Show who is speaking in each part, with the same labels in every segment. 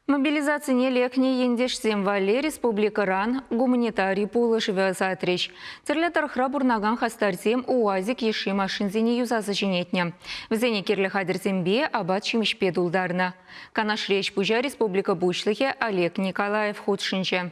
Speaker 1: Мобилизация лекне ендешсем вале республикаран гуманитарий пулыш вязатрич. Терлетар храбурнаган хастарсем уазик еши машинзене юзазы женетне. Взене керлі хадерзембе абат чимешпе дулдарна. Канаш речь пужа республика бушлыхе Олег Николаев худшинче.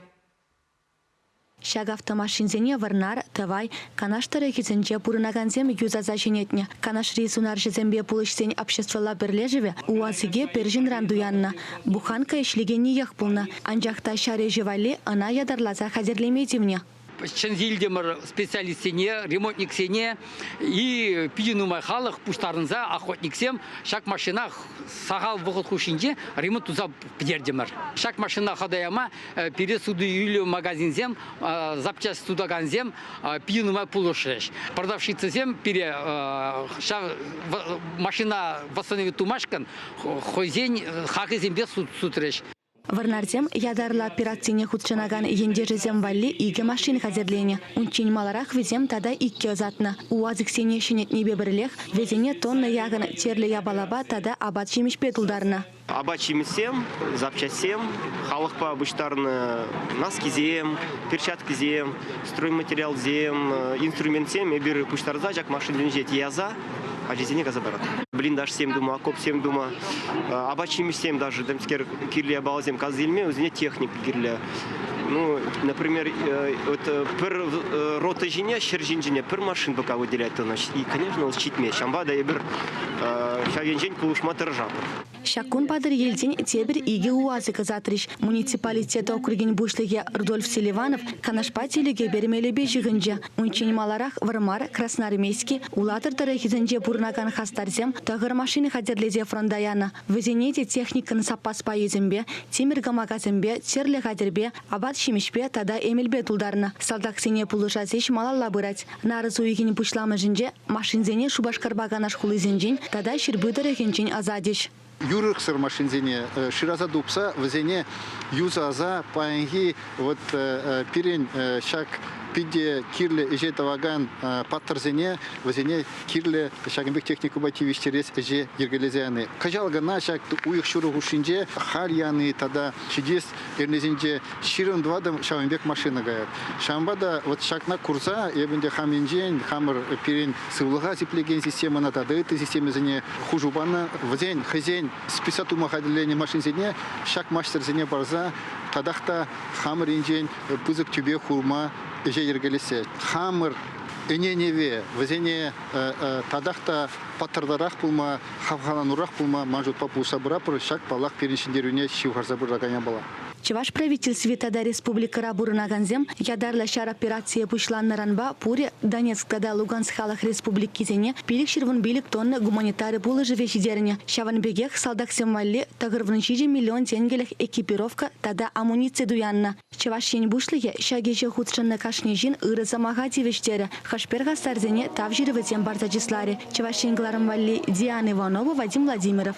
Speaker 2: Шаг автомашинзене варнар, тавай, канаштары хизенче пурынаганзем юзаза женетне. Канаш рейсунар жезембе пулышсен обществола берлежеве уазыге пержин рандуянна. Буханка ишлигени яхпулна. Анжахта шаре жевали ана ядарлаза хазерлемедивне.
Speaker 3: Чензильдемер специалистене, ремонтниксене и пидинумай халық пуштарынза охотниксем шак машина сағал бұғыл хушинде ремонт туза пидердемер. Шак машина хадаяма пересуды үйлі магазинзем запчасть тудаганзем пидинумай пулышреш. Продавщицезем пере машина восстановит тумашкан хозень хакызембе сутреш.
Speaker 2: Варнарзем ядарла операцияне худшанаган ендежезем валли иге машин хазерлене. Унчин маларах везем тада икке озатна. Уазык сене шенетнебе бірлех, везене тонна ягын терлі ябалаба тада абат шемешпе тулдарна.
Speaker 4: Абат шемесем, запчастем, халықпа бұштарны наскизем, перчаткизем, стройматериалзем, инструментсем, ебір бұштарза жак машин ленжет яза. Ажизине газабарат. Блиндаж 7 дума, окоп 7 дума, абачими 7 даже, дамскер кирли абалзем казильме, узне техник кирли. Ну, например, вот пер рота женя, щержинжине, пер машин пока выделять то наш. И, конечно, он щитме. Шамбада ебер шавенжень кулушма тержапр.
Speaker 2: Шакун падыр елден тебір иге уазы казатриш. Муниципалитета округен бушлыге Рудольф Селиванов канашпа телеге бермелебе жығынжа. Унчен маларах вармар красноармейский улатыр тары хизенже бурнаган хастарзем тағыр машины хадерлезе фрондаяна. Везенеде техникын сапас пайызымбе, темір гамагазымбе, терлі хадербе, абат шимешпе тада эмелбе тулдарына. Салдак сене пулышазеш малалла бырать. Нарызу егін пушламы жінже машинзене шубашкарбаганаш хулызенжен тада ширбыдыры хенчен азадеш.
Speaker 5: Юрыксыр машинзене шираза дупса везене юзаза паенги вот пирен шак пиде кирле эже таваган паттарзене везене кирле шагымбек технику бативиштерес эже ергелезяны. Кажалгана шак уйх шурухушинже хальяны тада чидес эрнезинже ширын двадам шагымбек машина гаяр. Шамбада вот шакна курса ебенде хаминжен хамыр пирен сывлыга зиплеген системана тада этой системезене хужубана везен хозяин списату махаделение машинзене шак мастерзене барза тадахта хамыр инжен пызык тюбе хурма эже ергелесе. Хамыр эненеве везене тадахта паттардарах пулма хавхаланурах пулма мажут папуса брапыр шак палах переншіндеруіне шивхарза бұррагanya бала.
Speaker 2: Чеваш правительстве тада республика Рабурнаганзем ядарла шар операция пушланнаранба пуре Донецк тада Луганск халах республики зене пилик ширвун билик тонны гуманитары пулы живе шидерне. Шаванбегех салдаксем валли тагырвын шиже миллион тенгелех экипировка тада амуниция дуянна. Чеваш шень бушлыге шагеже худшанна кашнежин ыры замага тивештері. Хашперга старзене тавжиры ватем бартачислари. Чеваш шень гларам валли Диана Иванова, Вадим Владимиров.